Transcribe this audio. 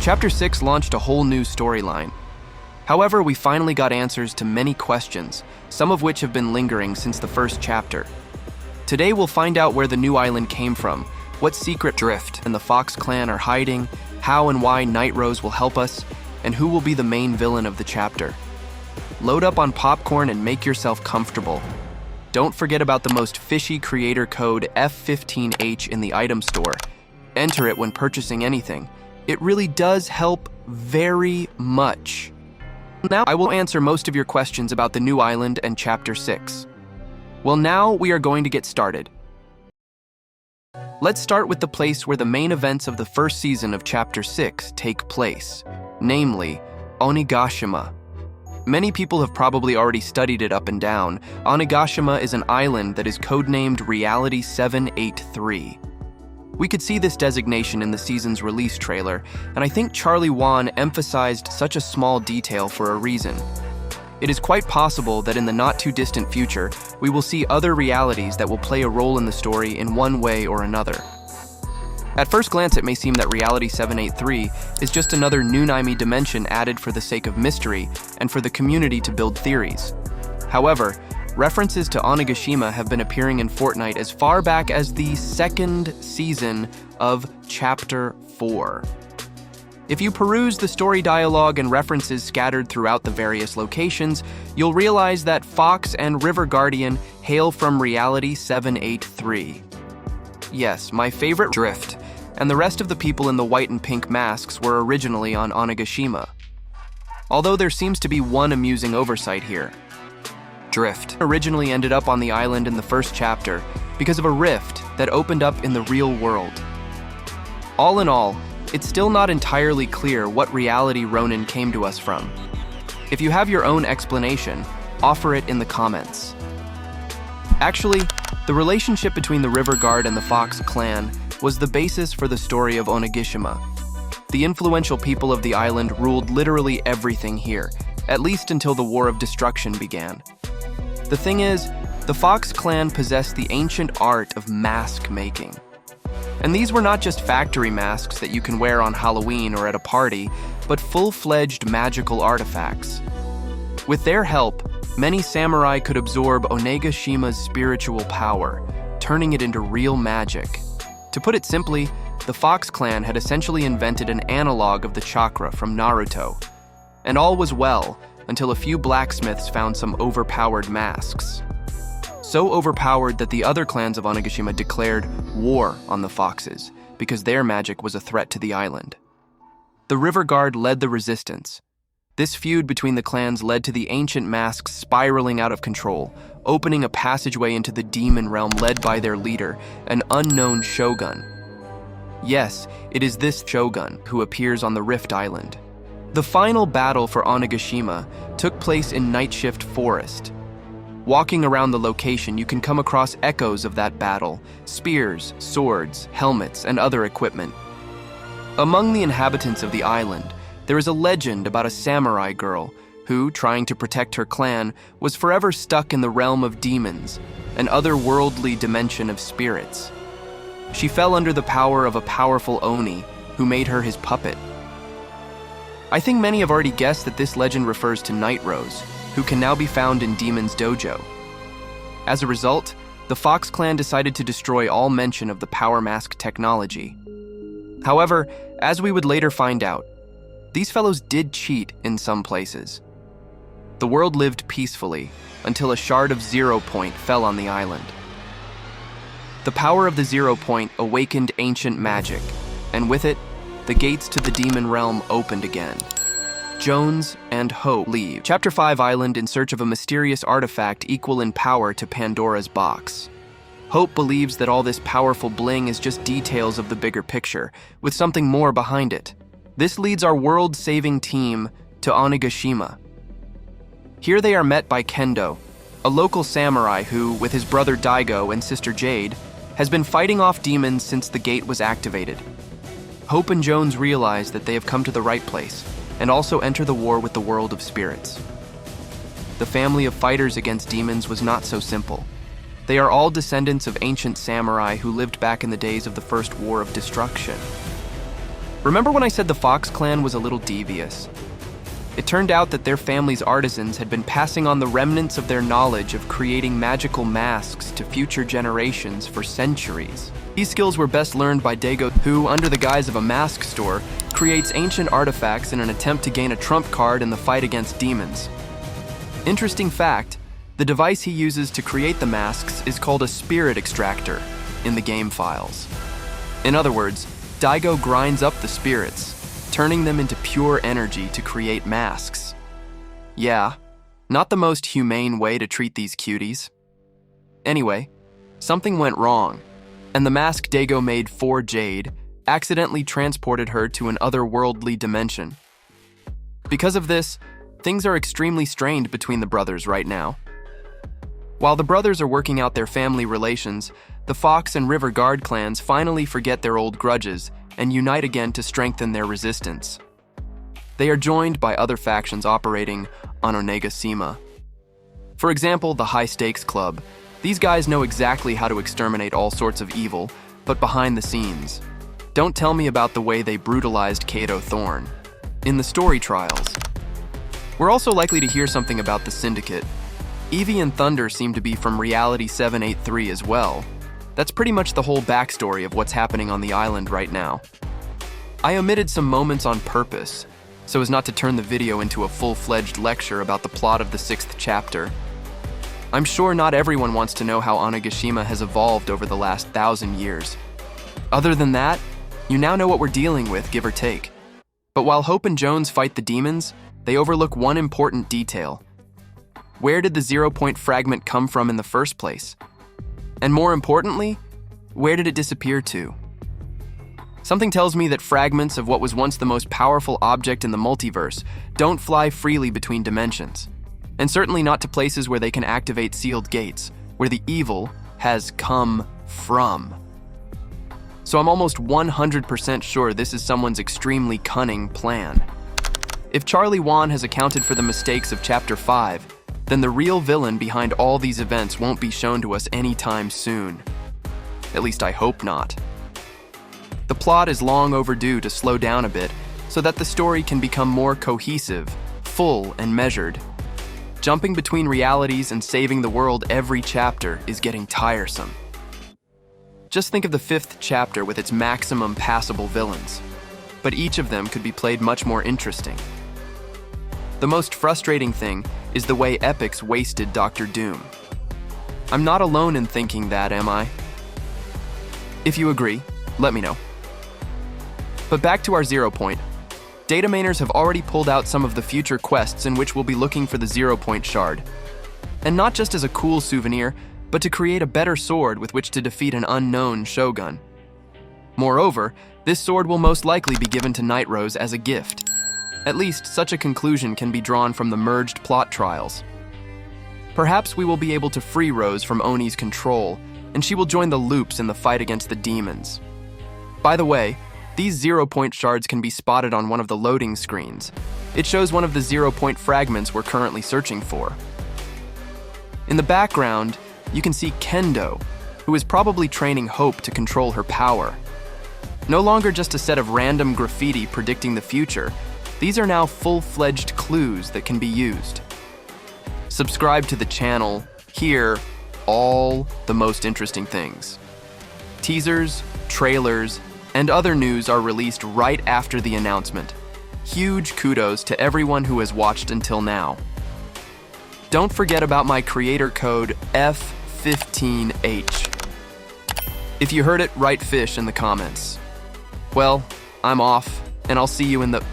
Chapter 6 launched a whole new storyline. However, we finally got answers to many questions, some of which have been lingering since the first chapter. Today we'll find out where the new island came from, what secret Drift and the Fox clan are hiding, how and why Night Rose will help us, and who will be the main villain of the chapter. Load up on popcorn and make yourself comfortable. Don't forget about the most fishy creator code F15H in the item store. Enter it when purchasing anything. It really does help very much. Now I will answer most of your questions about the new island and Chapter 6. Well, now we are going to get started. Let's start with the place where the main events of the first season of Chapter 6 take place, namely, Oninoshima. Many people have probably already studied it up and down. Oninoshima is an island that is codenamed Reality 783. We could see this designation in the season's release trailer, and I think Charlie Wan emphasized such a small detail for a reason. It is quite possible that in the not-too-distant future, we will see other realities that will play a role in the story in one way or another. At first glance, it may seem that Reality 783 is just another Nunimi dimension added for the sake of mystery and for the community to build theories. However, references to Oninoshima have been appearing in Fortnite as far back as the second season of Chapter 4. If you peruse the story dialogue and references scattered throughout the various locations, you'll realize that Fox and River Guardian hail from Reality 783. Yes, my favorite Drift, and the rest of the people in the white and pink masks were originally on Oninoshima. Although there seems to be one amusing oversight here. Drift originally ended up on the island in the first chapter because of a rift that opened up in the real world. All in all, it's still not entirely clear what reality Ronin came to us from. If you have your own explanation, offer it in the comments. Actually, the relationship between the River Guard and the Fox clan was the basis for the story of Oninoshima. The influential people of the island ruled literally everything here, at least until the War of Destruction began. The thing is, the Fox clan possessed the ancient art of mask making. And these were not just factory masks that you can wear on Halloween or at a party, but full-fledged magical artifacts. With their help, many samurai could absorb Onigoshima's spiritual power, turning it into real magic. To put it simply, the Fox clan had essentially invented an analog of the chakra from Naruto. And all was well until a few blacksmiths found some overpowered masks. So overpowered that the other clans of Oninoshima declared war on the Foxes because their magic was a threat to the island. The River Guard led the resistance. This feud between the clans led to the ancient masks spiraling out of control, opening a passageway into the demon realm led by their leader, an unknown Shogun. Yes, it is this Shogun who appears on the Rift Island. The final battle for Oninoshima took place in Night Shift Forest. Walking around the location, you can come across echoes of that battle: spears, swords, helmets, and other equipment. Among the inhabitants of the island, there is a legend about a samurai girl who, trying to protect her clan, was forever stuck in the realm of demons, an otherworldly dimension of spirits. She fell under the power of a powerful Oni, who made her his puppet. I think many have already guessed that this legend refers to Night Rose, who can now be found in Demon's dojo. As a result, the Fox clan decided to destroy all mention of the power mask technology. However, as we would later find out, these fellows did cheat in some places. The world lived peacefully until a shard of 0 Point fell on the island. The power of the 0 Point awakened ancient magic, and with it, the gates to the demon realm opened again. Jones and Hope leave Chapter 5 Island in search of a mysterious artifact equal in power to Pandora's box. Hope believes that all this powerful bling is just details of the bigger picture, with something more behind it. This leads our world-saving team to Oninoshima. Here they are met by Kendo, a local samurai who, with his brother Daigo and sister Jade, has been fighting off demons since the gate was activated. Hope and Jones realize that they have come to the right place, and also enter the war with the world of spirits. The family of fighters against demons was not so simple. They are all descendants of ancient samurai who lived back in the days of the First War of Destruction. Remember when I said the Fox clan was a little devious? It turned out that their family's artisans had been passing on the remnants of their knowledge of creating magical masks to future generations for centuries. These skills were best learned by Daigo, who, under the guise of a mask store, creates ancient artifacts in an attempt to gain a trump card in the fight against demons. Interesting fact, the device he uses to create the masks is called a spirit extractor in the game files. In other words, Daigo grinds up the spirits, turning them into pure energy to create masks. Yeah, not the most humane way to treat these cuties. Anyway, something went wrong, and the mask Daigo made for Jade accidentally transported her to an otherworldly dimension. Because of this, things are extremely strained between the brothers right now. While the brothers are working out their family relations, the Fox and River Guard clans finally forget their old grudges and unite again to strengthen their resistance. They are joined by other factions operating on Oninoshima. For example, the High Stakes Club. These guys know exactly how to exterminate all sorts of evil, but behind the scenes. Don't tell me about the way they brutalized Kato Thorn in the story trials. We're also likely to hear something about the Syndicate. Evie and Thunder seem to be from Reality 783 as well. That's pretty much the whole backstory of what's happening on the island right now. I omitted some moments on purpose, so as not to turn the video into a full-fledged lecture about the plot of the 6th chapter. I'm sure not everyone wants to know how Oninoshima has evolved over the last 1,000 years. Other than that, you now know what we're dealing with, give or take. But while Hope and Jones fight the demons, they overlook one important detail. Where did the 0-point fragment come from in the first place? And more importantly, where did it disappear to? Something tells me that fragments of what was once the most powerful object in the multiverse don't fly freely between dimensions, and certainly not to places where they can activate sealed gates, where the evil has come from. So I'm almost 100% sure this is someone's extremely cunning plan. If Charlie Wan has accounted for the mistakes of Chapter 5, then the real villain behind all these events won't be shown to us anytime soon. At least I hope not. The plot is long overdue to slow down a bit so that the story can become more cohesive, full, and measured. Jumping between realities and saving the world every chapter is getting tiresome. Just think of the 5th chapter with its maximum passable villains, but each of them could be played much more interesting. The most frustrating thing is the way Epix wasted Dr. Doom. I'm not alone in thinking that, am I? If you agree, let me know. But back to our 0 point. Data mainers have already pulled out some of the future quests in which we'll be looking for the 0-point shard. And not just as a cool souvenir, but to create a better sword with which to defeat an unknown Shogun. Moreover, this sword will most likely be given to Night Rose as a gift. At least, such a conclusion can be drawn from the merged plot trials. Perhaps we will be able to free Rose from Oni's control, and she will join the loops in the fight against the demons. By the way, these 0-point shards can be spotted on one of the loading screens. It shows one of the 0-point fragments we're currently searching for. In the background, you can see Kendo, who is probably training Hope to control her power. No longer just a set of random graffiti predicting the future, these are now full-fledged clues that can be used. Subscribe to the channel, hear all the most interesting things. Teasers, trailers, and other news are released right after the announcement. Huge kudos to everyone who has watched until now. Don't forget about my creator code F15H. If you heard it, write fish in the comments. Well, I'm off, and I'll see you in the